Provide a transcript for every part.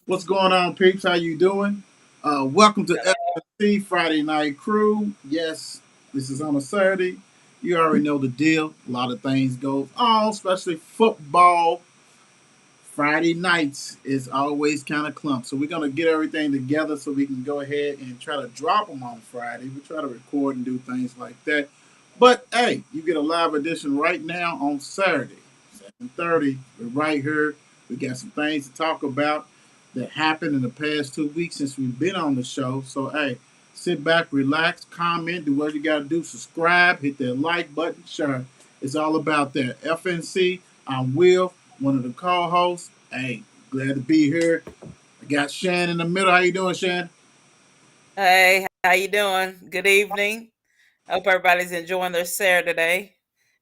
What's going on, peeps? How you doing? Welcome to FNC Friday Night Crew. Yes, this is on a Saturday. You already know the deal. A lot of things go on, especially football. Friday nights is always kind of clumped. So we're going to get everything together so we can go ahead and try to drop them on Friday. We try to record and do things like that. But hey, you get a live edition right now on Saturday, 7:30. We're right here. We got some things to talk about that happened in the past 2 weeks since we've been on the show. So hey, sit back, relax, comment, do what you got to do. Subscribe, hit that like button, share. It's all about that. FNC. I'm Will, one of the co-hosts. Hey, glad to be here. I got Shan in the middle. How you doing, Shan? Hey, how you doing? Good evening. Hope everybody's enjoying their Saturday,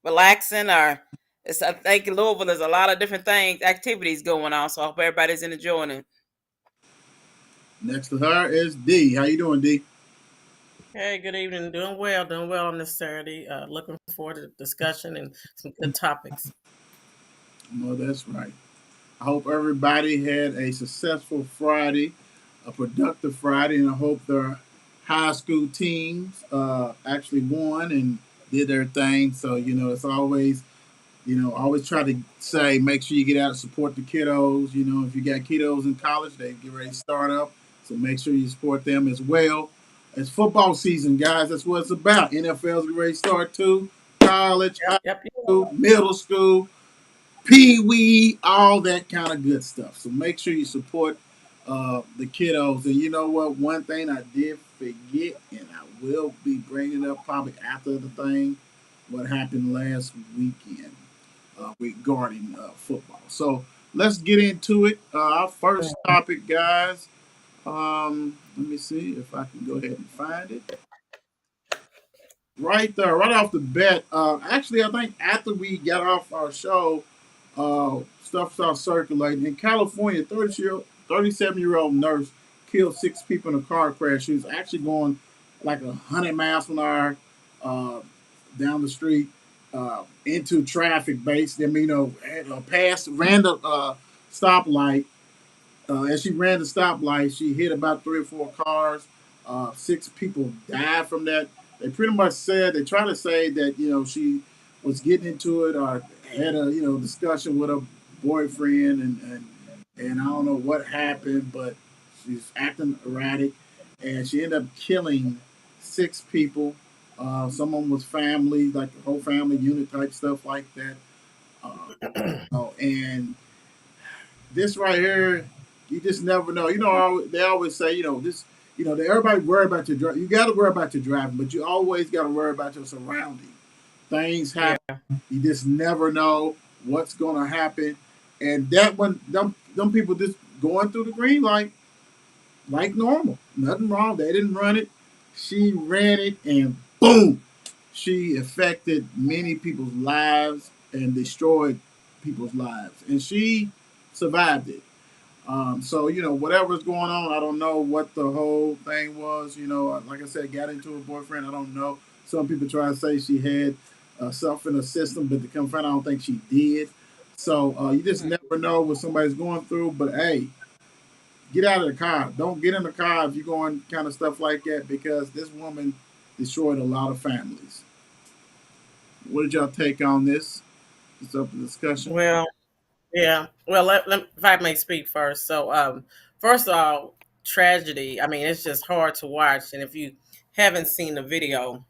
relaxing. Or I think in Louisville there's a lot of different things, activities going on. So I hope everybody's enjoying it. Next to her is D. How you doing, D? Hey, good evening. Doing well on this Saturday. Looking forward to the discussion and some good topics. No, that's right. I hope everybody had a successful Friday, a productive Friday, and I hope their high school teams actually won and did their thing. So, it's always, always try to say, make sure you get out and support the kiddos. If you got kiddos in college, they get ready to start up. So make sure you support them as well. It's football season, guys. That's what it's about. NFL's ready to start too. College, high Yep. school, middle school, pee wee, all that kind of good stuff. So make sure you support the kiddos. And you know what? One thing I did forget, and I will be bringing it up probably after the thing, what happened last weekend regarding football. So let's get into it. Our first topic, guys. Let me see if I can go ahead and find it. Right there, right off the bat. Actually, I think after we got off our show, stuff started circulating. In California, 37-year-old nurse killed 6 people in a car crash. She was actually going like 100 miles an hour uh, down the street into traffic base. I mean, ran the stoplight. As she ran the stoplight, she hit about 3 or 4 cars. 6 people died from that. They pretty much said they try to say that she was getting into it or had a discussion with her boyfriend and I don't know what happened, but she's acting erratic and she ended up killing 6 people. Some of them was family, like the whole family unit type stuff like that. And this right here, you just never know. They always say, this, everybody worry about your drive. You got to worry about your driving, but you always got to worry about your surroundings. Things happen. Yeah. You just never know what's going to happen. And that one, them people just going through the green light like normal. Nothing wrong. They didn't run it. She ran it, and boom, she affected many people's lives and destroyed people's lives. And she survived it. So whatever's going on, I don't know what the whole thing was. Like I said, got into her boyfriend. I don't know. Some people try to say she had stuff in her system, but to come find, I don't think she did. So you just never know what somebody's going through. But hey, get out of the car. Don't get in the car if you're going kind of stuff like that because this woman destroyed a lot of families. What did y'all take on this? It's up for discussion. Well, yeah. Well, if I may speak first. So, first of all, tragedy. I mean, it's just hard to watch, and if you haven't seen the video,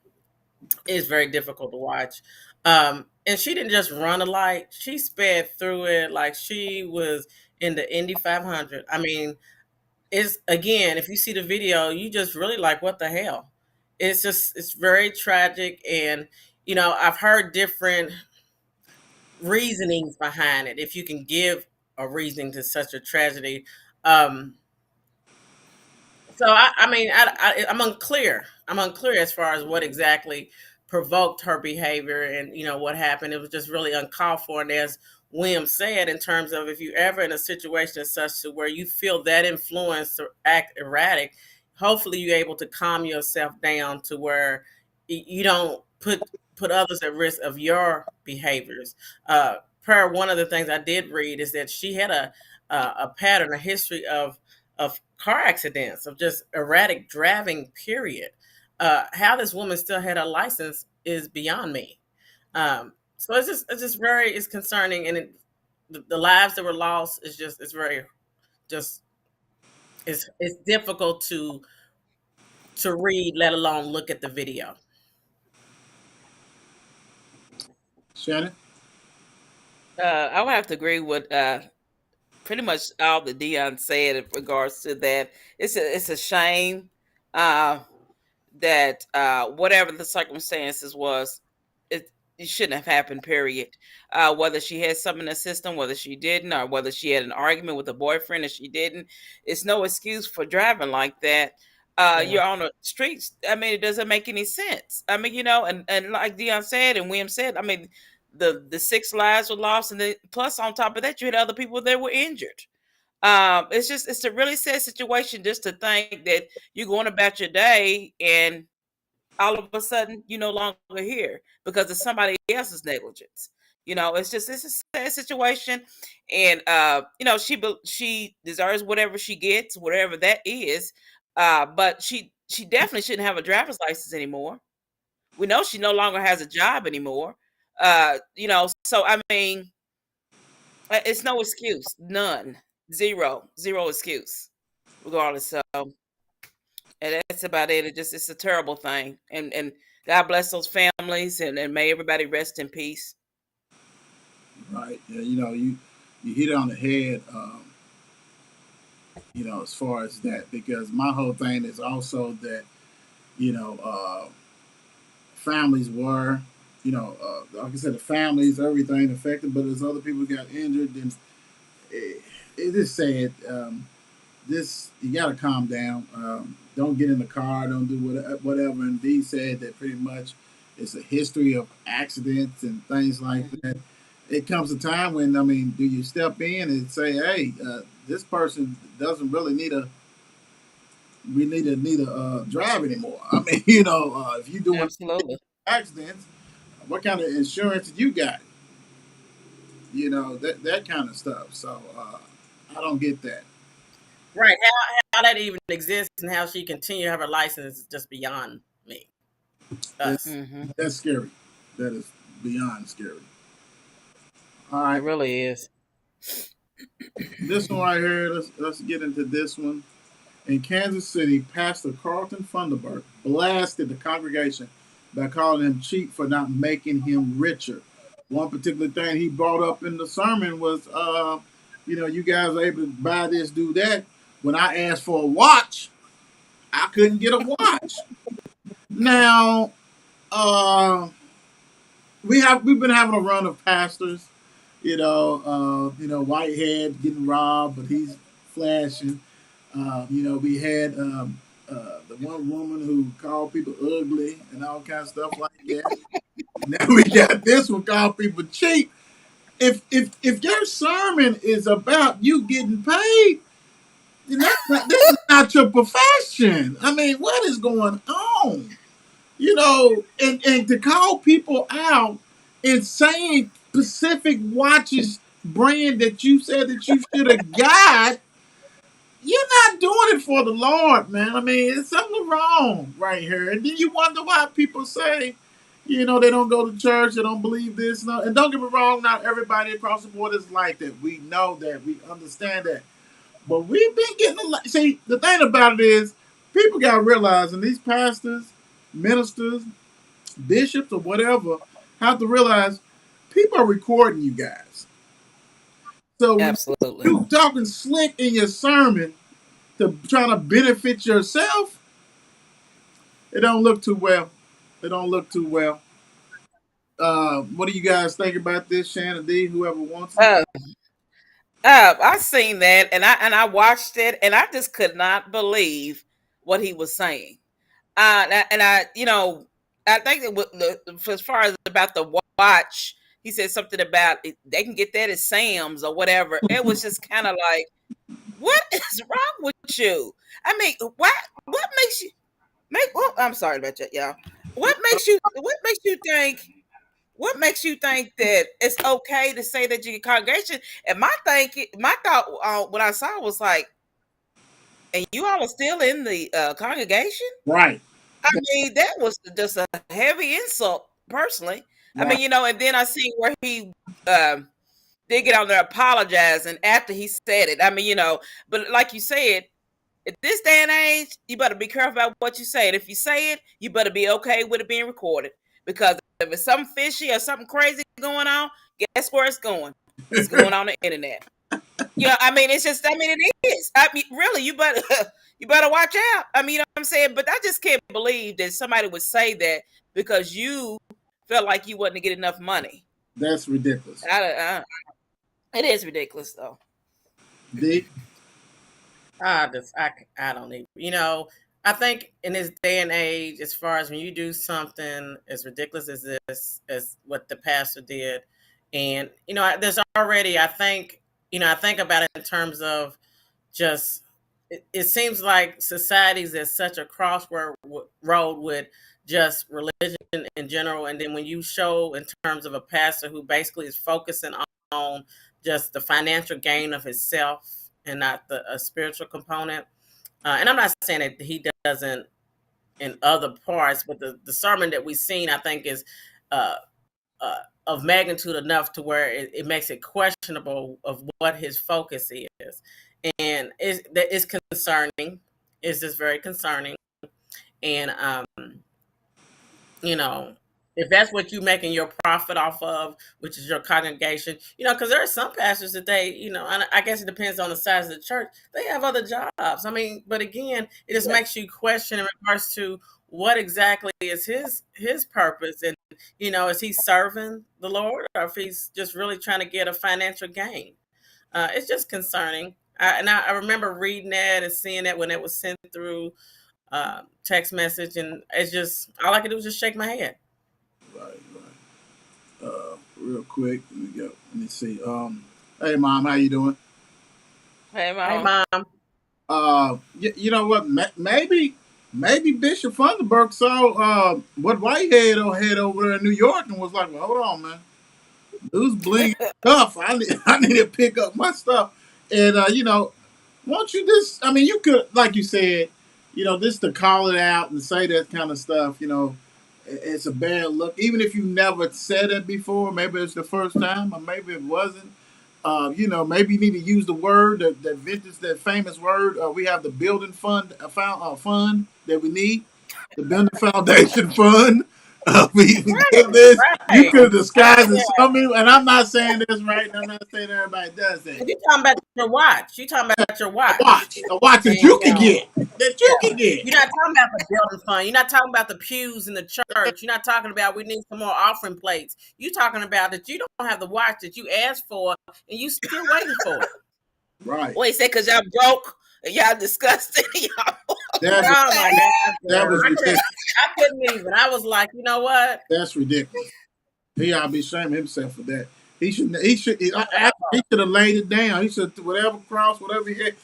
it's very difficult to watch. And she didn't just run a light; she sped through it like she was in the Indy 500. I mean, is again, if you see the video, you just really like, what the hell? It's very tragic, and I've heard different reasonings behind it. If you can give a reasoning to such a tragedy, um, so I mean, I'm unclear. I'm unclear as far as what exactly provoked her behavior, and what happened. It was just really uncalled for, and as William said, in terms of if you're ever in a situation such to where you feel that influence or act erratic, hopefully you're able to calm yourself down to where you don't put others at risk of your behaviors. Per one of the things I did read is that she had a pattern, a history of car accidents, of just erratic driving. Period. How this woman still had a license is beyond me. So it's just very it's concerning, and the lives that were lost is just it's very just it's difficult to read, let alone look at the video. Shannon. I would have to agree with pretty much all that Dion said in regards to that. It's a shame uh, that whatever the circumstances was, it shouldn't have happened. Period. Whether she had something in the system, whether she didn't, or whether she had an argument with a boyfriend and she didn't, it's no excuse for driving like that. Yeah. You're on the streets. I mean, it doesn't make any sense. I mean, and like Dion said and William said, I mean, the six lives were lost, and then plus on top of that, you had other people that were injured. It's a really sad situation just to think that you're going about your day and all of a sudden you're no longer here because of somebody else's negligence. It's a sad situation, and she deserves whatever she gets, whatever that is. But she definitely shouldn't have a driver's license anymore. We know she no longer has a job anymore. So I mean, it's no excuse, none, zero excuse, regardless. So, and that's about it. It's a terrible thing, and God bless those families, and may everybody rest in peace. Right. Yeah, you hit it on the head. As far as that, because my whole thing is also that you know families were, like I said, the families, everything affected, but as other people got injured, then it is sad. This you got to calm down. Don't get in the car. Don't do whatever. And Dee said that pretty much it's a history of accidents and things like that. It comes a time when do you step in and say, hey, this person doesn't really need a drive anymore. I mean, if you doing Absolutely. accidents, what kind of insurance you got? That kind of stuff. So I don't get that. Right. How that even exists and how she continue to have her license is just beyond me. Us. That's scary. That is beyond scary. All It right, really is. this one right here. Let's get into this one. In Kansas City, Pastor Carlton Funderburk blasted the congregation by calling him cheap for not making him richer. One particular thing he brought up in the sermon was, you guys are able to buy this, do that. When I asked for a watch, I couldn't get a watch. Now, we've been having a run of pastors, Whitehead getting robbed, but he's flashing. We had the one woman who called people ugly and all kinds of stuff like that. Now we got this one called people cheap. If your sermon is about you getting paid, then this is not your profession. I mean, what is going on? And to call people out and saying specific watches brand that you said that you should have got, you're not doing it for the Lord, man. I mean, it's something wrong right here. And then you wonder why people say, they don't go to church, they don't believe this. No. And don't get me wrong, not everybody across the board is like that. We know that. We understand that. But we've been getting a lot. See, the thing about it is, people got to realize, and these pastors, ministers, bishops, or whatever, have to realize people are recording you guys. So when Absolutely. you talking slick in your sermon to trying to benefit yourself, it don't look too well. It don't look too well. What do you guys think about this, Shannon D? Whoever wants it. I seen that, and I watched it, and I just could not believe what he was saying. I think as far as about the watch, he said something about they can get that at Sam's or whatever. It was just kind of like, what is wrong with you? I mean, what makes you make? Well, I'm sorry about that, y'all. What makes you think? what makes you think that it's okay to say that your congregation? And my thought when I saw it was like, and you all are still in the congregation? Right. I mean, that was just a heavy insult, personally. I Right. mean, and then I see where he did get on there apologizing after he said it. I mean, but like you said, at this day and age, you better be careful about what you say. And if you say it, you better be okay with it being recorded. Because if it's something fishy or something crazy going on, guess where it's going? It's going on the internet. I mean, it's just, I mean, it is. I mean, really, you better watch out. I mean, you know what I'm saying? But I just can't believe that somebody would say that because you felt like you wasn't get enough money. That's ridiculous. It is ridiculous, though. D? I don't even, I think in this day and age, as far as when you do something as ridiculous as this, as what the pastor did, and, there's already, I think about it in terms of just, it seems like society's at such a crossroad with just religion in general. And then when you show in terms of a pastor who basically is focusing on just the financial gain of himself and not a spiritual component. And I'm not saying that he doesn't in other parts, but the sermon that we've seen, I think, is of magnitude enough to where it makes it questionable of what his focus is. And it's concerning. It's just very concerning. And, if that's what you're making your profit off of, which is your congregation, because there are some pastors that and I guess it depends on the size of the church, they have other jobs. I mean, but again, it just makes you question in regards to what exactly is his purpose. And, is he serving the Lord or if he's just really trying to get a financial gain? It's just concerning. I remember reading that and seeing that when it was sent through text message, and it's just, all I could do was just shake my head. Right. Real quick, let me see. Hey, Mom, how you doing? Hey, Mom. You know what? Maybe Bishop Funderburk saw what Whitehead had over there in New York and was like, well, hold on, man. Who's bling stuff? I need to pick up my stuff. And, won't you just, I mean, you could, like you said, just to call it out and say that kind of stuff, it's a bad look. Even if you never said it before, maybe it's the first time, or maybe it wasn't. Maybe you need to use the word, that famous word. We have the building fund that we need, the building foundation fund. We give this. Right. You could disguise it something, and I'm not saying this right. I'm not saying everybody does that. You're talking about your watch. You're talking about your watch. A watch that you can get. That you can get. You're not talking about the building fund. You're not talking about the pews in the church. You're not talking about we need some more offering plates. You're talking about that you don't have the watch that you asked for, and you still waiting for it. Right. Wait, say because y'all broke and y'all disgusted. That was ridiculous. I couldn't even. I was like, you know what? That's ridiculous. He ought to be ashamed of himself for that. He should have laid it down. He should whatever he had.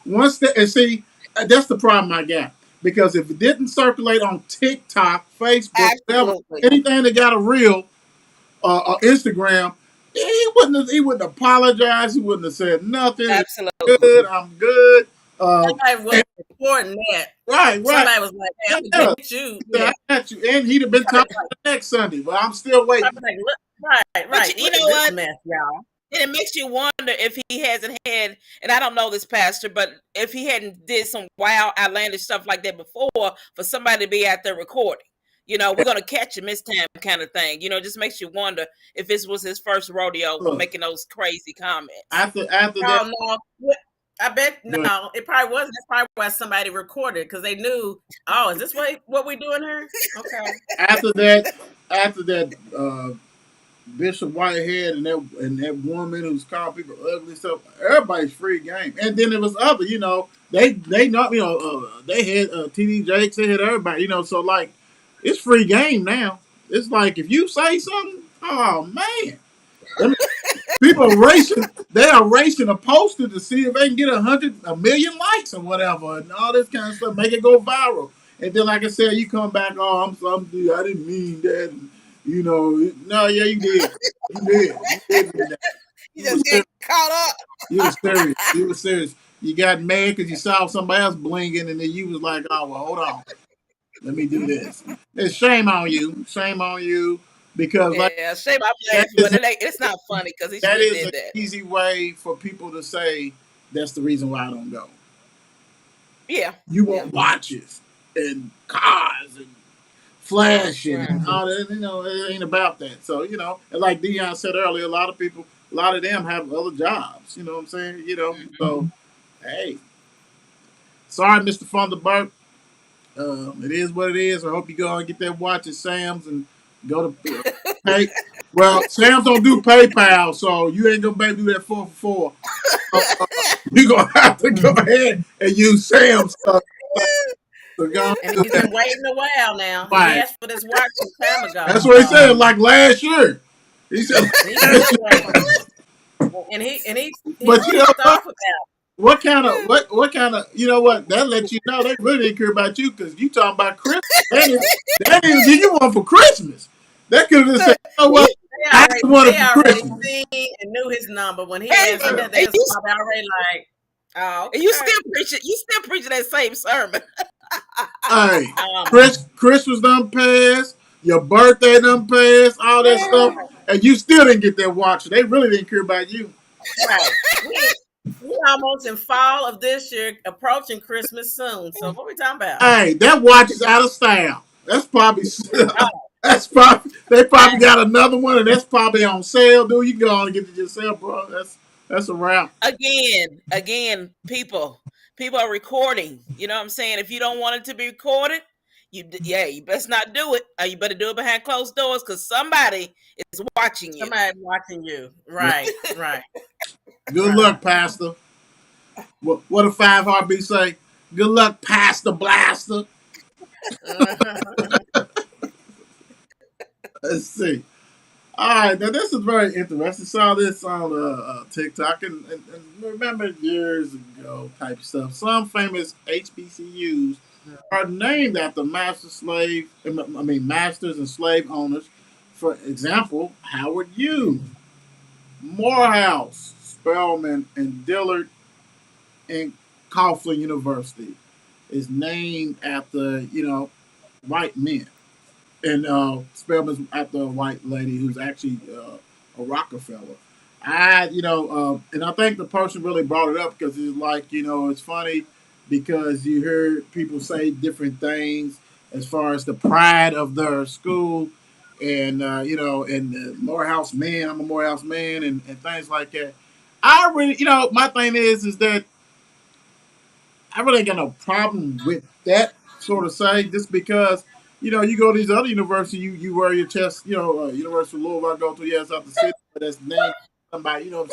That's the problem I got. Because if it didn't circulate on TikTok, Facebook, whatever, anything that got a reel or Instagram, he wouldn't apologize. He wouldn't have said nothing. Absolutely. I'm good. Somebody was reporting that. Right. Somebody was like, hey, I'm gonna get you. I got you. And he'd have been talking next Sunday, but I'm still waiting. I'm like, right. But you know what? Mess, y'all. And it makes you wonder if he hasn't had, and I don't know this pastor, but if he hadn't did some wild, outlandish stuff like that before for somebody to be out there recording. We're going to catch him this time kind of thing. Just makes you wonder if this was his first rodeo making those crazy comments. After that. No, I bet no, it probably wasn't. That's probably why somebody recorded because they knew, is this what we doing here? Okay. After that, Bishop Whitehead and that woman who's calling people ugly stuff, everybody's free game. And then there was other, they know, they had TD Jakes, they had everybody, so like it's free game now. It's like if you say something, oh man. People are racing. They are racing a poster to see if they can get 1 million likes or whatever, and all this kind of stuff. Make it go viral. And then, like I said, you come back. Oh, I'm something. I didn't mean that. You know, no, yeah, you did. You did. You did do that. You You were just serious. get caught up. You were serious. You were serious. You got mad because you saw somebody else blinking, and then you was like, "Oh well, hold on, let me do this." It's shame on you. Shame on you because like Yeah, shame I that laughing, is but it's not funny because he that shouldn't have is did an that. easy way for people to say that's the reason why I don't go. Yeah, You yeah, want watches and cars and flashing right. and all that. You know, it ain't about that. So you know, and like Dion said earlier, a lot of people, a lot of them have other jobs. You know what I'm saying? You know, Mhm. so hey, sorry, Mr. Thunderbird. It is what it is. I hope you go and get that watch at Sam's and go to pay. Well, Sam's don't do PayPal, so you ain't gonna be able to do that 4 for 4. You gonna have to go ahead and use Sam's. So go And do he's that. been waiting a while now. He Right. asked for this watch some time ago. That's what he said. Like last year, he said And he's last still year. waiting. And he's But you know pissed what? off about What kind of you know what that lets you know they really didn't care about you because you talking about Christmas. They didn't even give you one for Christmas. They could have just said, Look, you know you, what, I want it They for already Christmas. seen and knew his number. When he and, asked that, they and was you probably already like, oh, and you okay. still preaching. You still preaching that same sermon. Hey, Um, Christmas done passed, your birthday done passed, all that stuff, and you still didn't get that watch. They really didn't care about you. right. We almost in fall of this year, approaching Christmas soon. So what we talking about? Hey, that watch is out of style. That's probably Oh, that's probably they probably got another one and that's probably on sale, dude. You can go on and get it yourself, bro. That's a wrap. People are recording. You know what I'm saying? If you don't want it to be recorded, you best not do it. Or you better do it behind closed doors because somebody is watching you. somebody watching you. Yeah. Right, right, Good right. luck, Pastor. What a 5 heartbeat say? Good luck, Pastor Blaster. Let's see. All right, now this is very interesting. Saw this on TikTok and remember years ago type stuff. Some famous HBCUs are named after masters and slave owners. For example, Howard U, Morehouse, Spelman, and Dillard and Coughlin University is named after white men. And Spelman's after a white lady who's actually a Rockefeller. And I think the person really brought it up because it's like, it's funny because you hear people say different things as far as the pride of their school and Morehouse man, I'm a Morehouse man, and things like that. I really, my thing is that I really ain't got no problem with that sort of say, just because you go to these other universities, you wear your chest, University of Louisville, I go to, yes, out the city, but that's named somebody, you know what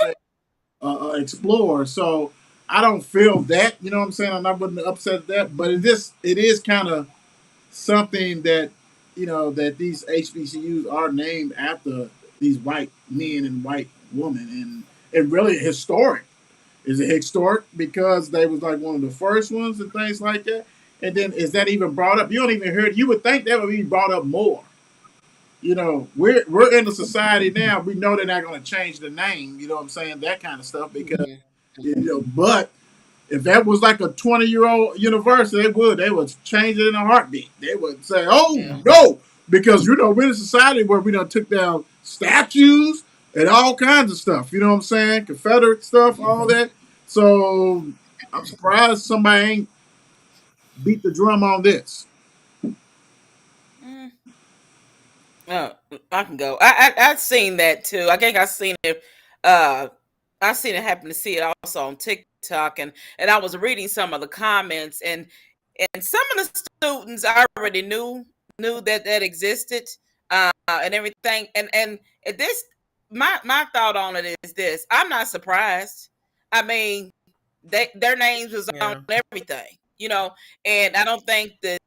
I'm saying, explorer. So I don't feel that, you know what I'm saying. I'm not wouldn't upset at that, but it is kind of something that that these HBCUs are named after these white men and white women, and really historic. Is it historic because they was like one of the first ones and things like that? And then is that even brought up? You don't even hear it. You would think that would be brought up more. We're in a society now. We know they're not going to change the name. You know what I'm saying? That kind of stuff because Mhm. But if that was like a 20-year-old university, they would change it in a heartbeat. They would say, "Oh Yeah. no," because we're in a society where we done took down statues and all kinds of stuff. You know what I'm saying? Confederate stuff, all that. So I'm surprised somebody ain't beat the drum on this. Mm. Oh, I can go. I've seen that too. I think I've seen it. Uh, I seen it happen to see it also on TikTok, and I was reading some of the comments, and some of the students I already knew that existed, and everything. And this my thought on it is this: I'm not surprised. I mean, their names was on Yeah. everything, and I don't think the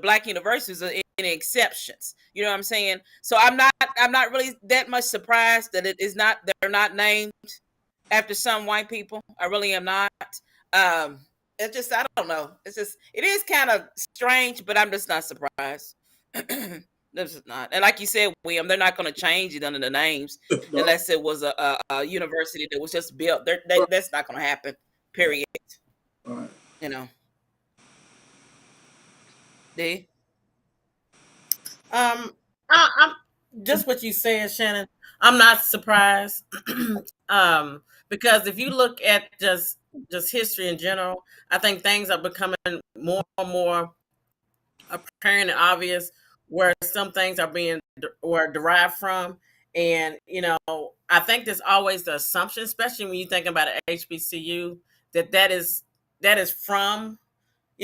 black universities are any exceptions. You know what I'm saying? So I'm not really that much surprised that they're not named after some white people. I really am not. Um, it's just I don't know. It is kind of strange, but I'm just not surprised. This is not. And like you said, William, they're not going to change it under the names No. unless it was a university that was just built. That's not going to happen. Period. All right. You know. D. I'm just what you said, Shannon. I'm not surprised, because if you look at just history in general, I think things are becoming more and more apparent and obvious where some things are being were derived from. And I think there's always the assumption, especially when you think about an HBCU, that is from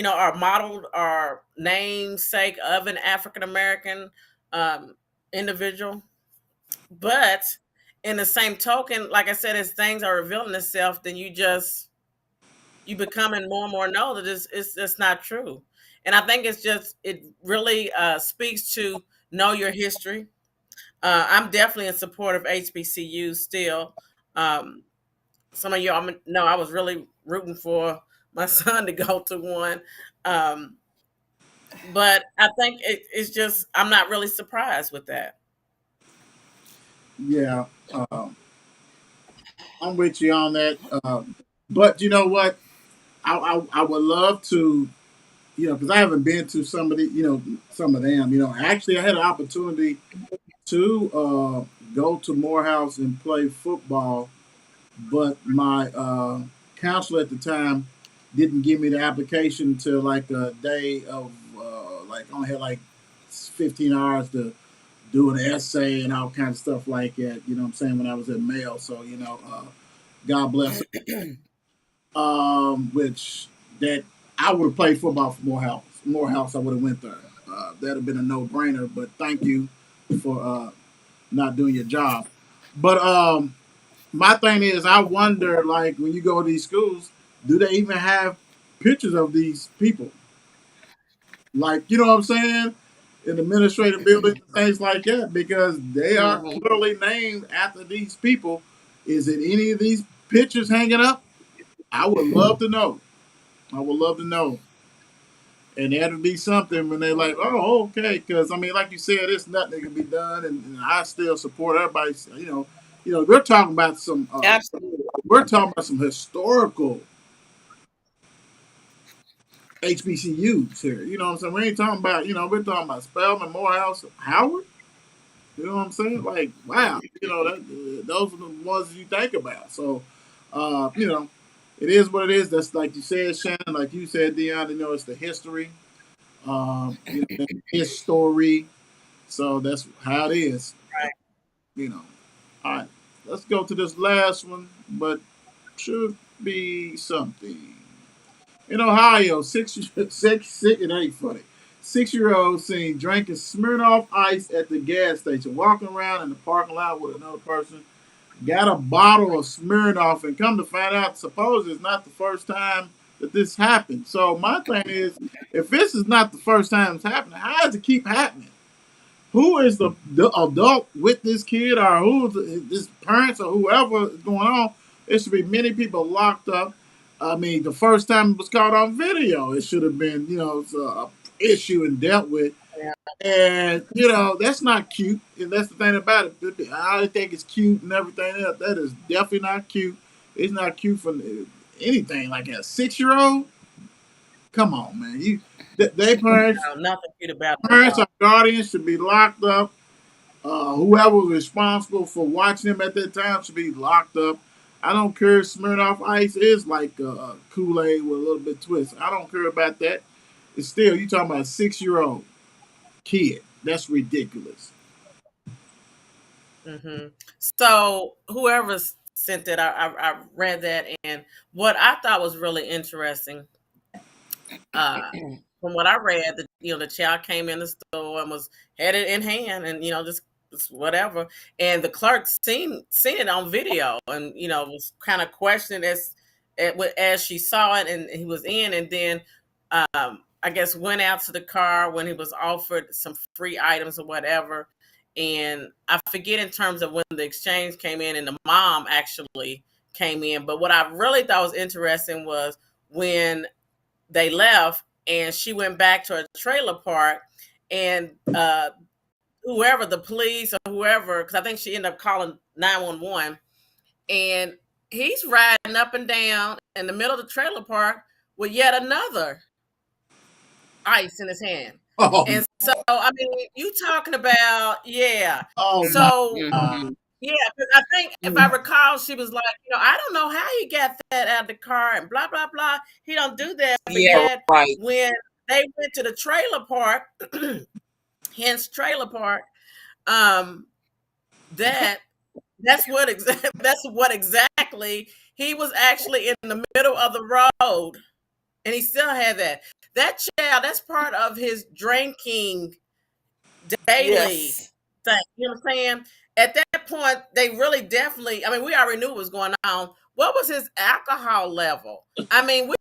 are modeled or namesake of an African American individual. But in the same token, like I said, as things are revealing itself, then you becoming more and more know that it's just not true. And I think it really speaks to know your history. I'm definitely in support of HBCU still. Some of y'all know I was really rooting for my son to go to one. Um, but I think it's just I'm not really surprised with that. Yeah. I'm with you on that. But you know what? I would love to, because I haven't been to some of them. Actually, I had an opportunity to go to Morehouse and play football, but my counselor at the time didn't give me the application until like a day of like I only had like 15 hours to do an essay and all kinds of stuff like that. You know what I'm saying? When I was at Mail, so God bless. Which that I would have played football for Morehouse. Morehouse, I would have went there. That'd have been a no-brainer. But thank you for not doing your job. But my thing is, I wonder, like, when you go to these schools, do they even have pictures of these people? Like, you know what I'm saying? In administrative buildings, things like that, because they are Mhm. clearly named after these people. Is it any of these pictures hanging up? I would love to know. I would love to know. And that'll be something when they're like, oh, okay, because I mean, like you said, it's nothing that can be done, and I still support everybody. We're talking about Absolutely. we're talking about some historical HBCUs here. You know what I'm saying? We ain't talking about, we're talking about Spelman, Morehouse, Howard. You know what I'm saying? Like, wow, those are the ones you think about. So, it is what it is. That's like you said, Shannon. Like you said, Dion. It's the history. His story. So that's how it is. Right. All right. Let's go to this last one, but should be something. In Ohio, it ain't funny. 6-year-old seen drinking Smirnoff Ice at the gas station, walking around in the parking lot with another person, got a bottle of Smirnoff, and come to find out, suppose it's not the first time that this happened. So my thing is, if this is not the first time it's happening, how does it keep happening? Who is the adult with this kid, or who's his parents, or whoever is going on? There should be many people locked up. I mean, the first time it was caught on video, it should have been, it's a issue and dealt with. Yeah. And that's not cute, and that's the thing about it. I think it's cute and everything else. That is definitely not cute. It's not cute for anything like a 6-year-old. Come on, man. They parents, No, nothing cute about it at parents all. or guardians should be locked up. Whoever was responsible for watching him at that time should be locked up. I don't care if Smirnoff Ice is like Kool Aid with a little bit of twist. I don't care about that. It's still, you talking about a 6-year-old kid. That's ridiculous. Hmm. So whoever sent that, I read that, and what I thought was really interesting, from what I read, the child came in the store and was headed in hand, and just whatever, and the clerk seen it on video, and was kind of questioned as she saw it, and he was in, and then I guess went out to the car when he was offered some free items or whatever. And I forget in terms of when the exchange came in and the mom actually came in. But what I really thought was interesting was when they left and she went back to her trailer park, and whoever, the police or whoever, because I think she ended up calling 911, and he's riding up and down in the middle of the trailer park with yet another ice in his hand. Oh, And so, I mean, you talking about, yeah. oh So, Mhm. yeah, because I think if I recall, she was like, I don't know how he got that out of the car and blah, blah, blah. He don't do that. But Yeah, yet, right. when they went to the trailer park, hence trailer park, that's what exactly he was actually in the middle of the road, and he still had that. That child, that's part of his drinking daily Yes. thing. You know what I'm saying? At that point, they really definitely, I mean, we already knew what was going on. What was his alcohol level? I mean,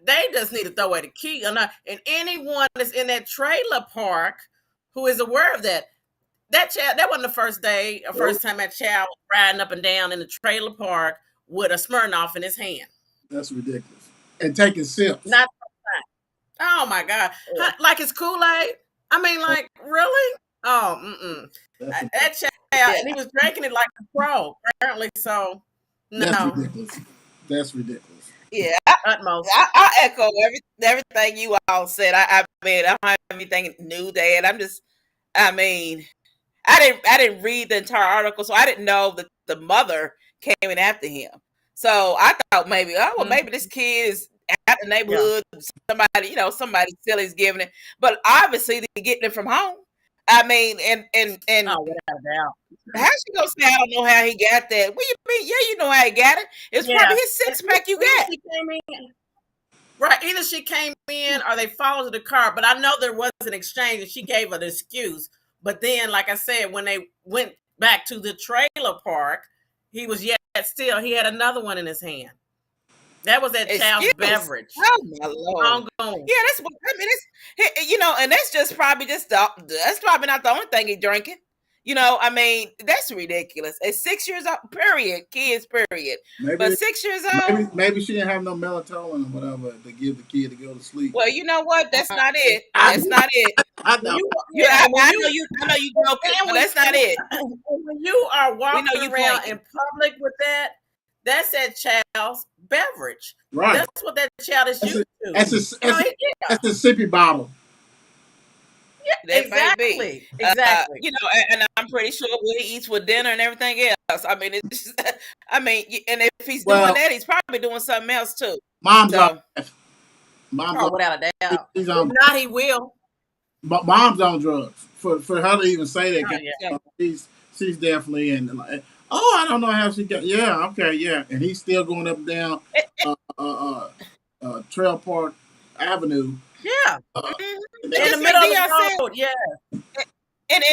they just need to throw away the key. And anyone that's in that trailer park who is aware of that, child, that wasn't the first day or first time that child was riding up and down in the trailer park with a Smirnoff in his hand. That's ridiculous. And taking sips. Not oh my God. Like it's Kool-Aid? I mean, like, really? Oh, that child, and he was drinking it like a pro, apparently. So, no. That's ridiculous. That's ridiculous. Yeah, Utmost. I echo everything you all said. I mean, I don't have anything new to add. I mean, I didn't read the entire article, so I didn't know that the mother came in after him. So I thought maybe, maybe this kid is out in the neighborhood. Yeah. Somebody silly's giving it, but obviously they're getting it from home. I mean, and oh, without a doubt. How she gonna say I don't know how he got that? What you mean? Yeah, you know how he got it. It's probably his six pack you got. Right. Either she came in or they followed the car. But I know there was an exchange and she gave an excuse. But then, like I said, when they went back to the trailer park, he was he had another one in his hand. That was that child's beverage. Oh my Lord! Yeah, that's what I mean. It's and that's probably not the only thing he's drinking. I mean, that's ridiculous. At 6 years old, kids, period. But 6 years old, maybe she didn't have no melatonin or whatever to give the kid to go to sleep. Well, you know what? That's not it. That's not it. I know. I know you joking, but that's not it. When you are walking around in public with that, that's that child's beverage. Right. That's what that child is used to. That's a sippy bottle. Yeah, exactly. Exactly. And I'm pretty sure what he eats with dinner and everything else. I mean, it's just, and if he's doing that, he's probably doing something else too. Mom's without a doubt. If not, he will. But mom's on drugs. For her to even say that, she's definitely in. Like, I don't know how she got. Yeah, okay, yeah, and he's still going up and down Trail Park Avenue. Yeah. In the middle of the road, yeah. And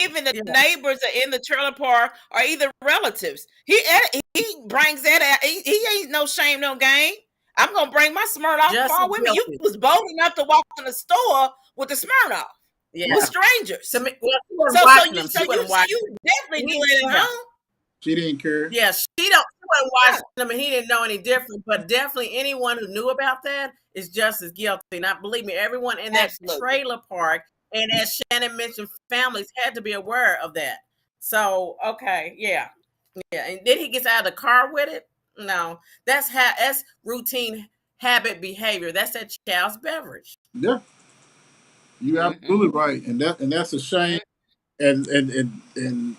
even the neighbors are in the trailer park are either relatives. He brings that out. He ain't no shame, no game. I'm gonna bring my Smirnoff car with me. You was bold enough to walk in the store with the Smirnoff with strangers. So you definitely do it at home. She didn't care. Yeah, she wasn't watching them, and he didn't know any different. But definitely, anyone who knew about that is just as guilty. Not believe me, everyone in that trailer park, and as Shannon mentioned, families had to be aware of that. So, okay, yeah. And then he gets out of the car with it. No, that's routine habit behavior. That's that child's beverage. Yeah, you're absolutely right, and that's a shame. And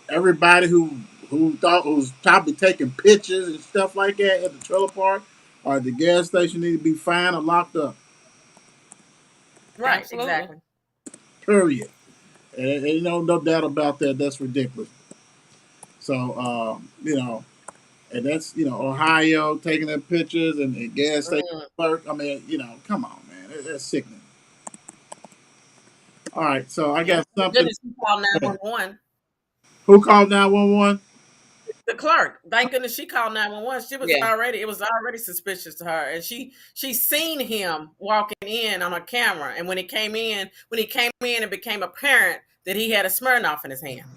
everybody who thought was probably taking pictures and stuff like that at the trailer park or at the gas station need to be fined or locked up. Right, absolutely. Exactly. Period. And no doubt about that. That's ridiculous. So, and that's, Ohio taking their pictures and gas station clerk. I mean, come on, man. That's sickening. All right, so I got something. Who called 911? Who called 911? The clerk. Thank goodness she called 911. It was already suspicious to her. And she seen him walking in on a camera. And when he came in, it became apparent that he had a Smirnoff in his hand.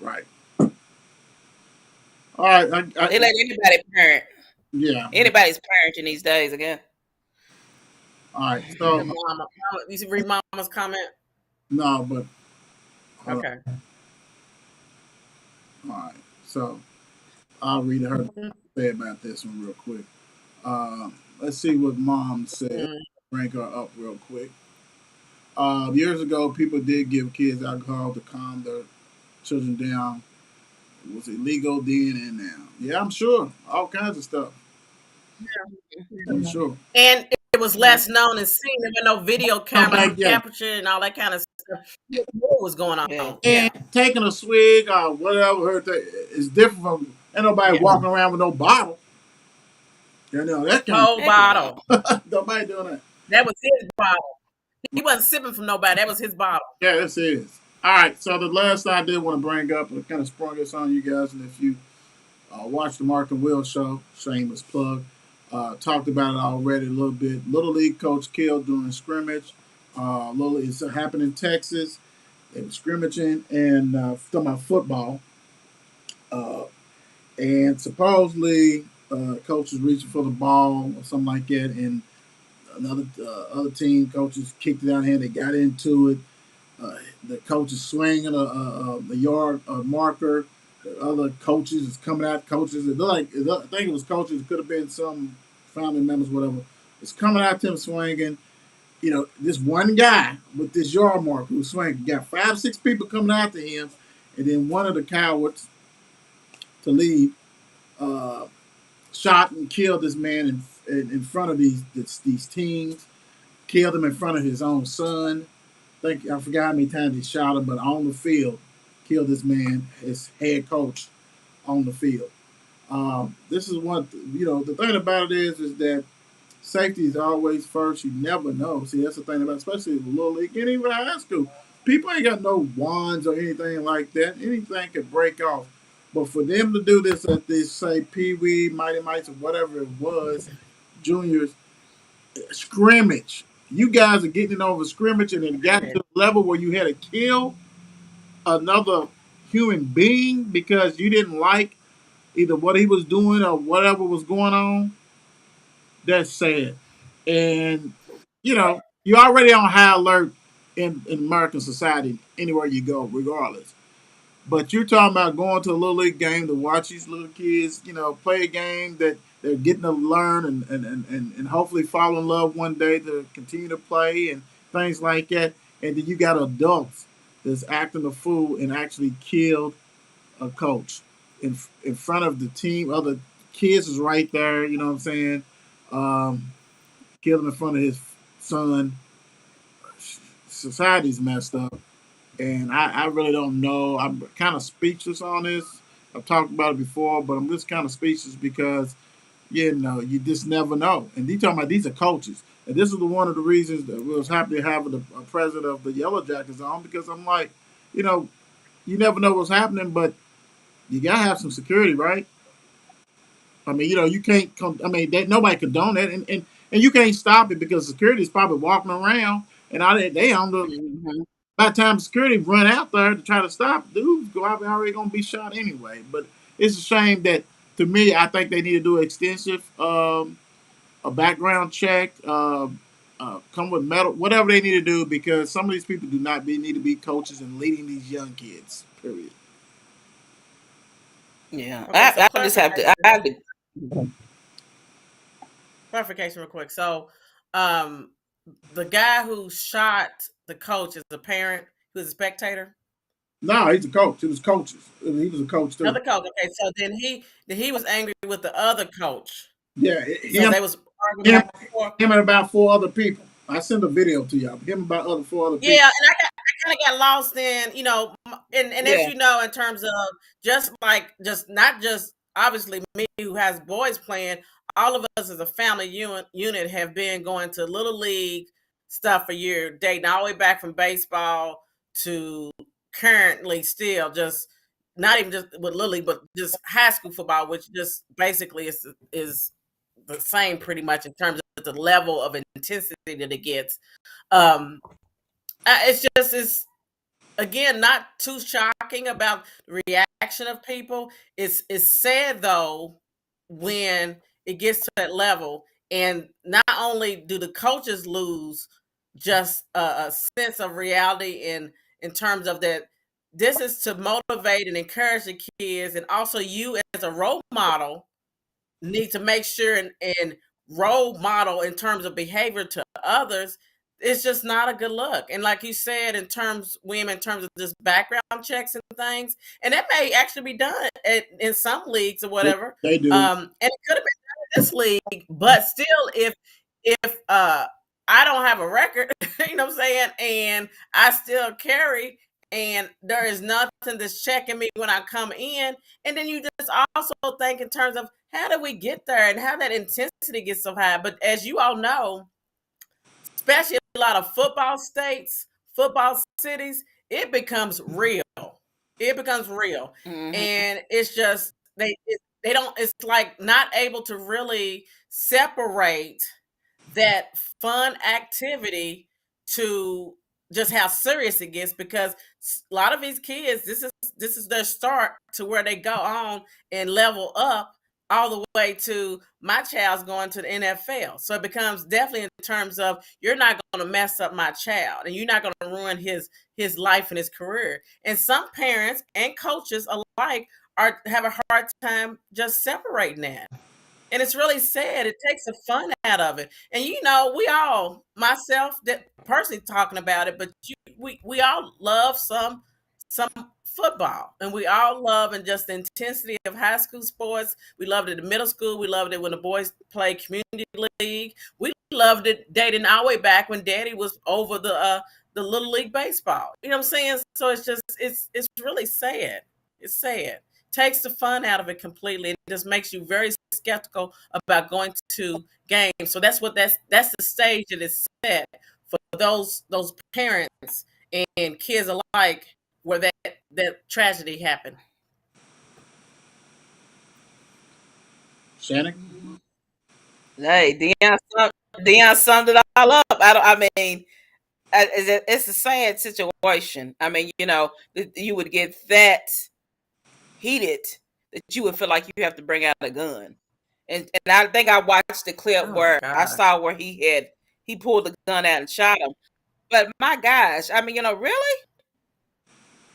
Right. All right. They let anybody parent. Yeah. Anybody's parenting these days again. All right. So you read Mama's comment? No, but Hold Okay. on. All right. So I'll read her say about this one real quick. Let's see what mom said. Mm. Rank her up real quick. Years ago, people did give kids alcohol to calm their children down. It was illegal then and now. Yeah, I'm sure. All kinds of stuff. I'm sure. And it was less known and seen. There were no video Come cameras back, yeah. capture and all that kind of stuff. What was going on? Yeah. Yeah. And taking a swig or whatever is different from ain't nobody Yeah. walking around with no bottle. You know that kind Whole bottle. of nobody doing that. That was his bottle. He wasn't sipping from nobody. That was his bottle. Yeah, this is. All right, so the last thing I did want to bring up, I kind of sprung this on you guys, and if you watch the Mark and Will show, shameless plug, talked about it already a little bit. Little League coach killed during a scrimmage. It's happened in Texas. They were scrimmaging and talking about football. And supposedly, coach was reaching for the ball or something like that, and another other team coaches kicked it out here. They got into it. The coach is swinging a yard marker. The other coaches is coming out. Coaches, I think it was coaches. It could have been some family members, whatever. It's coming out to him swinging. You know, this one guy with this yard marker who's swinging got 5, 6 people coming after him, and then one of the cowards to leave shot and killed this man in front of these teens. Killed him in front of his own son. I forgot how many times he shot him, but on the field, killed this man, his head coach, on the field. This is one, the thing about it is that safety is always first. You never know. See, that's the thing about, especially the little league and even high school. People ain't got no wands or anything like that. Anything could break off. But for them to do this at this, say, Pee Wee, Mighty Mites, or whatever it was, juniors, scrimmage. You guys are getting over scrimmage and it got to the level where you had to kill another human being because you didn't like either what he was doing or whatever was going on. That's sad. And, you're already on high alert in American society anywhere you go, regardless. But you're talking about going to a little league game to watch these little kids, play a game that they're getting to learn and hopefully fall in love one day to continue to play and things like that. And then you got adults that's acting a fool and actually killed a coach in front of the team. Other kids is right there, you know what I'm saying? Killed him in front of his son. Society's messed up. And I really don't know. I'm kind of speechless on this. I've talked about it before, but I'm just kind of speechless because, you just never know. And these are coaches. And this is one of the reasons that we was happy to have the president of the Yellow Jackets on because I'm like, you never know what's happening, but you got to have some security, right? I mean, you can't nobody condone that. And you can't stop it because security is probably walking around and they on the. Mm-hmm. By the time security run out there to try to stop, dudes go out there already going to be shot anyway. But it's a shame that, to me, I think they need to do extensive a background check, come with metal, whatever they need to do, because some of these people do not need to be coaches and leading these young kids. Period. Yeah, Okay, so I just have to. I have to. Clarification real quick. So, the guy who shot the coach is a parent who's a spectator. No, he's a coach. He was coaches. He was a coach too. Another coach. Okay, so then he was angry with the other coach. Yeah, So they was arguing back and forth. him and about 4 other people. I sent a video to y'all. Him about 4 other people. Yeah, and I kind of got lost in, and as you know, in terms of not just obviously me who has boys playing, all of us as a family unit have been going to little league stuff for years, dating all the way back from baseball to currently still just not even just with little league, but just high school football, which just basically is the same pretty much in terms of the level of intensity that it gets. It's again not too shocking about the reaction of people. It's sad though when it gets to that level, and not only do the coaches lose just a sense of reality in terms of that this is to motivate and encourage the kids, and also you as a role model need to make sure and role model in terms of behavior to others. It's just not a good look. And like you said, in terms, William, in terms of just background checks and things, and that may actually be done in some leagues or whatever. They do. And it could have been done in this league, but still, if I don't have a record, you know what I'm saying, and I still carry, and there is nothing that's checking me when I come in, and then you just also think in terms of how do we get there and how that intensity gets so high. But as you all know, especially a lot of football states, football cities, it becomes real. It becomes real, and it's just they don't. It's like not able to really separate that fun activity to just how serious it gets, because a lot of these kids, this is their start to where they go on and level up all the way to my child's going to the NFL. So it becomes definitely in terms of you're not going to mess up my child and you're not going to ruin his life and his career. And some parents and coaches alike have a hard time just separating that. And it's really sad. It takes the fun out of it. And you know, we all, myself, that personally talking about it, but we all love some football, and we all love and just the intensity of high school sports. We loved it in middle school. We loved it when the boys played community league. We loved it dating our way back when Daddy was over the little league baseball. You know what I'm saying? So it's just it's really sad. It's sad. Takes the fun out of it completely. It just makes you very skeptical about going to games. So that's the stage that is set for those parents and kids alike where that tragedy happened. Shannon? Hey, Deion summed it all up. I mean, it's a sad situation. I mean, you know, you would get that heated that you would feel like you have to bring out a gun. And I think I watched the clip where I saw where he pulled the gun out and shot him. But my gosh, I mean, you know, really?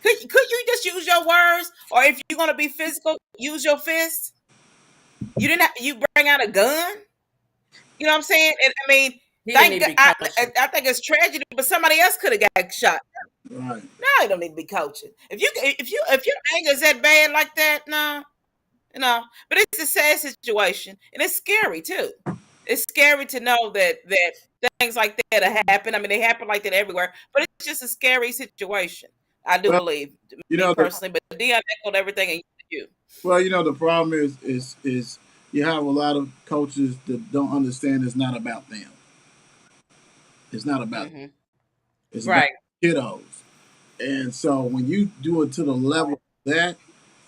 Could you just use your words? Or if you're gonna be physical, use your fist? You bring out a gun? You know what I'm saying? And I mean, I think it's tragedy, but somebody else could have got shot. Right. No, you don't need to be coaching. If your anger is that bad like that, no. You know, but it's a sad situation, and it's scary too. It's scary to know that things like that happen. I mean, they happen like that everywhere, but it's just a scary situation. I do believe, you know, personally, but Deion echoed everything and you. Well, you know, the problem is you have a lot of coaches that don't understand it's not about them. It's not about them. It's right. About kiddos. And so when you do it to the level of that,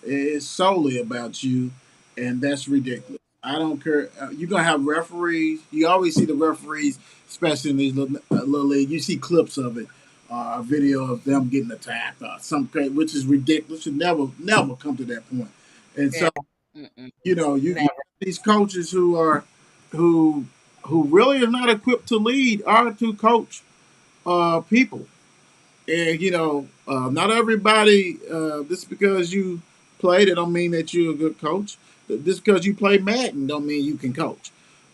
it's solely about you, and that's ridiculous. I don't care. You're going to have referees. You always see the referees, especially in these little leagues. You see clips of it, a video of them getting attacked or something, which is ridiculous. Should never come to that point. And so, you know, you these coaches who really are not equipped to lead or to coach people. And, you know, not everybody, just because you played it don't mean that you're a good coach. Just because you play Madden don't mean you can coach.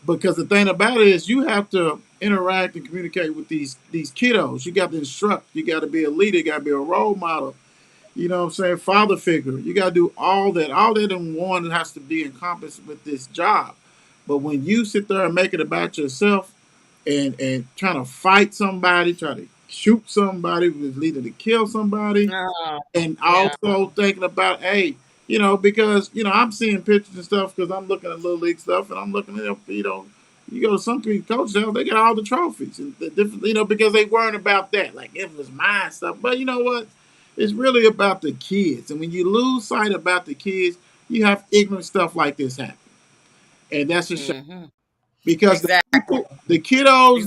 Because the thing about it is you have to interact and communicate with these kiddos. You got to instruct. You got to be a leader. You got to be a role model. You know what I'm saying? Father figure. You got to do all that. All that in one has to be encompassed with this job. But when you sit there and make it about yourself and trying to fight somebody, try to shoot somebody who's leading to kill somebody, and also thinking about, hey, you know, because, you know, I'm seeing pictures and stuff because I'm looking at Little League stuff, and I'm looking at, you know, you go to some coaches, they got all the trophies, and the different, you know, because they weren't about that, like if it was my stuff. But you know what? It's really about the kids, and when you lose sight about the kids, you have ignorant stuff like this happen, and that's a shame. Because the kiddos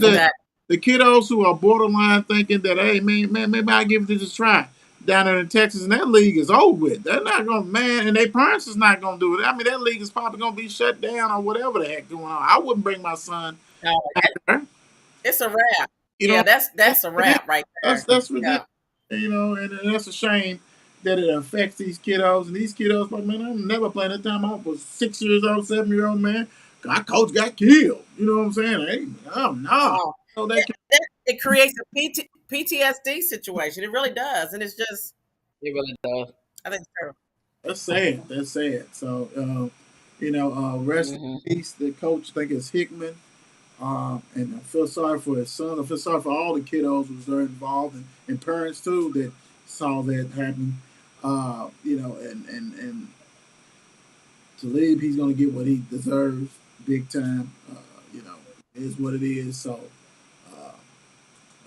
the kiddos who are borderline thinking that, hey, man, maybe I'll give this a try down there in Texas, and that league is over with. They're not going to, man, and their parents is not going to do it. I mean, that league is probably going to be shut down or whatever the heck going on. I wouldn't bring my son back there. It's a wrap. You know, that's a wrap right there. That's ridiculous. You know, and that's a shame. that it affects these kiddos, and these kiddos like, man, I'm never playing. That time I was 6 years old, 7 year old man. Our coach got killed. You know what I'm saying? Hey, oh no. Oh, So it creates a PTSD situation. It really does, and it's just It really does. I think it's terrible. that's sad. That's sad. So rest Hmm. in peace. The coach, I think it's Hickman. And I feel sorry for his son. I feel sorry for all the kiddos who was there involved, and parents too that saw that happen. And Talib, he's gonna get what he deserves, big time. It is what it is. So uh,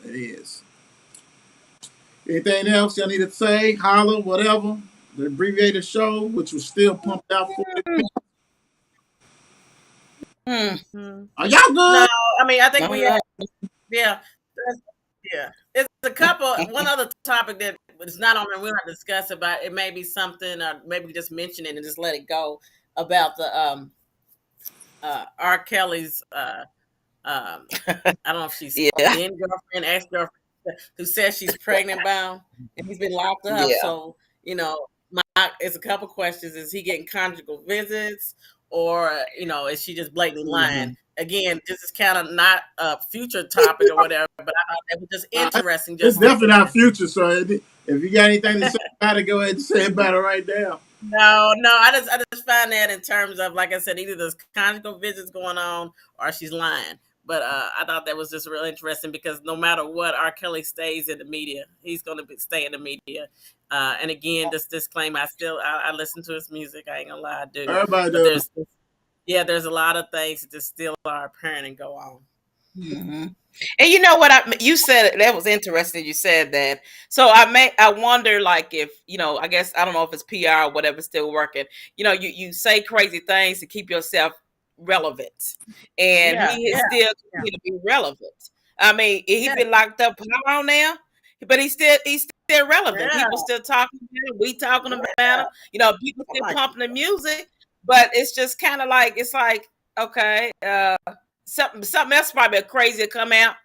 it is. Anything else y'all need to say? Holler, whatever. The abbreviated show, which was still pumped out 40 minutes. Mhm. Are y'all good? No, I mean I think we Alright. yeah yeah. It's a couple. One other topic that is not on there. We're not discuss about. It may be something, or maybe just mention it and just let it go about the R. Kelly's. I don't know if she's Yeah. then girlfriend, ex girlfriend, who says she's pregnant bound, and he's been locked up. Yeah. So it's a couple questions: is he getting conjugal visits, or is she just blatantly lying? Again, this is kind of not a future topic or whatever, but I thought it was just interesting. It's Just definitely not future. So if you got anything to say about it, go ahead and say about it right now. no, I just find that in terms of, like I said, either there's conjugal visits going on or she's lying. But I thought that was just real interesting because no matter what, R. Kelly stays in the media. He's going to stay in the media. And again, this disclaimer: I listen to his music. I ain't gonna lie, I do. Everybody But does. there's a lot of things that just still are apparent and go on. Hmm. And you know what you said that was interesting. You said that, so I wonder, like, if I guess I don't know if it's PR or whatever still working. You say crazy things to keep yourself relevant, and Yeah, he is yeah, still continue to be relevant. I mean, he's yeah, been locked up how long now? But he's still relevant. yeah, People still talking about him. We talking about him. People still Like, pumping the music, but it's just kind of like okay. Something else probably crazy to come out,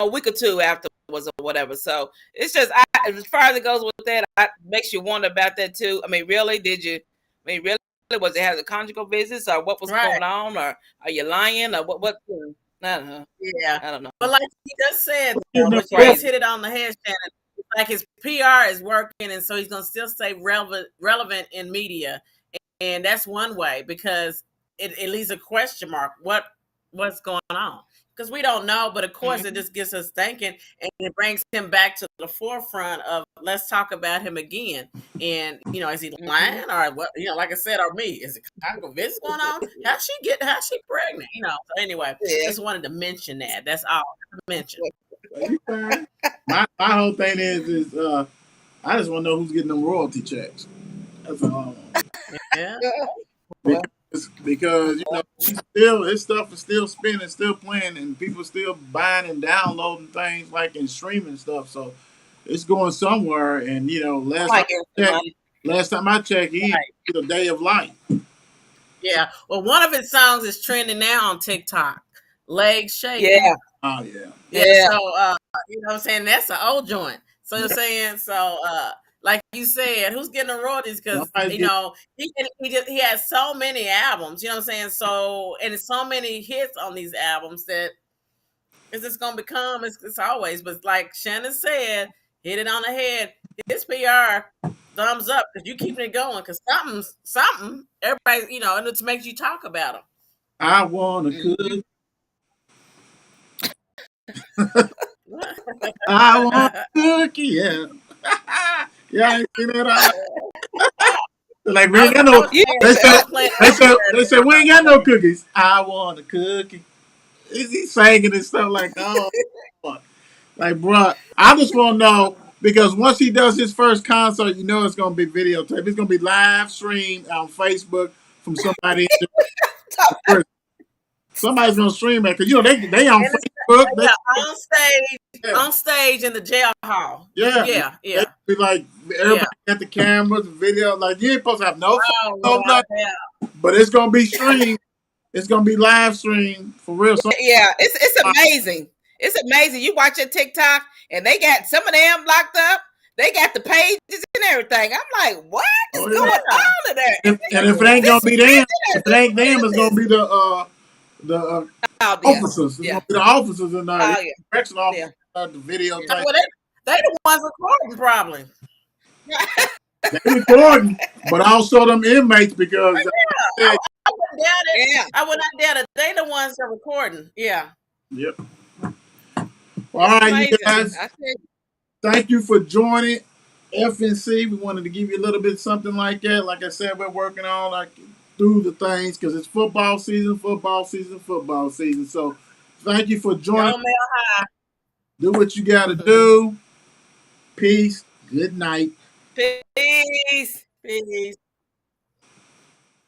a week or two afterwards or whatever. So it's just, as far as it goes with that, it makes you wonder about that too. I mean, really, really, was it having conjugal visits, or what was right. going on, or are you lying, or what? I don't know. Yeah. I don't know. But like you just said, You know, but you just hit it on the head, Shannon. Like his PR is working, and so he's gonna still stay relevant in media, and that's one way because it leaves a question mark. What's going on? Because we don't know, but of course it just gets us thinking, and it brings him back to the forefront of let's talk about him again. And is he lying or what? Like I said, or me? Is it conjugal visits going on? How's she pregnant? So anyway, Yeah. just wanted to mention that. That's all I mentioned. you fine. My whole thing is I just want to know who's getting them royalty checks. That's all I want. Yeah. Because his stuff is still spinning, still playing, and people still buying and downloading things like and streaming stuff. So it's going somewhere. And last time I checked, he did a day of light. Yeah. Well, one of his songs is trending now on TikTok. Legs shaking. Yeah. Oh yeah. Yeah. So you know what I'm saying? That's an old joint. So you're saying, like you said, who's getting the royalties? Because he has so many albums, you know what I'm saying? So, and it's so many hits on these albums that it's just gonna become it's always, but like Shannon said, hit it on the head. His PR thumbs up because you keeping it going because something everybody, and it makes you talk about them. I want a cook. I want a cookie. Yeah. Yeah, I ain't seen that. Like we ain't got no. They said we ain't got no cookies. I want a cookie. He's singing and stuff like, oh, like, bro. I just want to know because once he does his first concert, it's gonna be videotape. It's gonna be live streamed on Facebook from somebody. Somebody's gonna stream it because they on Facebook. On stage in the jail hall. Yeah. Be like everybody got the cameras, the video. Like you ain't supposed to have no but it's gonna be streamed. It's gonna be live streamed for real. Yeah, it's amazing. It's amazing. You watch your TikTok and they got some of them locked up. They got the pages and everything. I'm like, what is Oh, going yeah. on in there? And if it ain't gonna be them, if it ain't them, it's gonna be the Oh, yeah. officers. It's Yeah. gonna be the officers in there. Oh, yeah. Correction officers, Yeah. the video Yeah, tape. well, they the ones recording probably. They recording, but also them inmates because I wouldn't doubt it. Yeah. I would not doubt it. They the ones that are recording. Yeah. yep. Well, all right, you Amazing. guys. I said, Thank you for joining FNC. We wanted to give you a little bit something like that. Like I said, we're working on like through the things because it's football season, football season, football season. So thank you for joining. Go Mel High. Do what you got to do. Peace. Good night. peace. Peace.